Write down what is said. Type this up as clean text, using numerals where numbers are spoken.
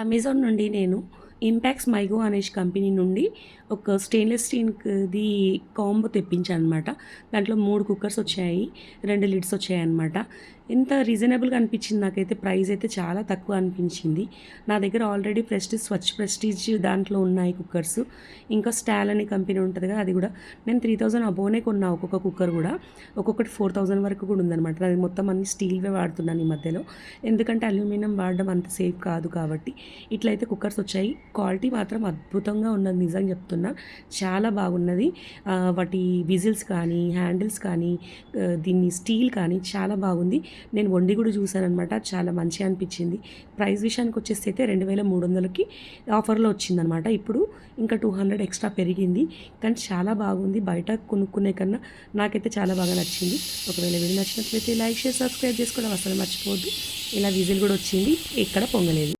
Amazon నుండి నేను Impax మైగో అనేసి కంపెనీ నుండి ఒక స్టెయిన్లెస్ స్టీల్ది కాంబో తెప్పించాను అనమాట. దాంట్లో 3 కుక్కర్స్ వచ్చాయి, 2 లిడ్స్ వచ్చాయన్నమాట. ఎంత రీజనబుల్గా అనిపించింది నాకైతే. ప్రైస్ అయితే చాలా తక్కువ అనిపించింది. నా దగ్గర ఆల్రెడీ స్వచ్ ప్రెస్టీజ్ దాంట్లో ఉన్నాయి కుక్కర్స్. ఇంకా స్టాల్ అనే కంపెనీ ఉంటుంది కదా, అది కూడా నేను 3000 అబోనే కొన్నా. ఒక్కొక్క కుక్కర్ కూడా ఒక్కొక్కటి 4000 వరకు కూడా ఉందన్నమాట. అది మొత్తం అన్ని స్టీల్వే వాడుతున్నాను ఈ మధ్యలో, ఎందుకంటే అల్యూమినియం వాడడం అంత సేఫ్ కాదు కాబట్టి. ఇట్లయితే కుక్కర్స్ వచ్చాయి. క్వాలిటీ మాత్రం అద్భుతంగా ఉన్నది, నిజంగా చెప్తున్నా. చాలా బాగున్నది. వాటి విజిల్స్ కానీ, హ్యాండిల్స్ కానీ, దీన్ని స్టీల్ కానీ చాలా బాగుంది. నేను వండి కూడా చూశానమాట, చాలా మంచిగా అనిపించింది. ప్రైస్ విషయానికి వచ్చేసి అయితే 2300కి ఆఫర్లో వచ్చిందనమాట. ఇప్పుడు ఇంకా 200 ఎక్స్ట్రా పెరిగింది, కానీ చాలా బాగుంది. బయట కొనుక్కునే కన్నా నాకైతే చాలా బాగా నచ్చింది. ఒకవేళ వీడియో నచ్చినట్లయితే లైక్, షేర్, సబ్స్క్రైబ్ చేసుకోవడం అసలు మర్చిపోవద్దు. ఇలా విజిల్ కూడా వచ్చింది, ఎక్కడ పొంగలేదు.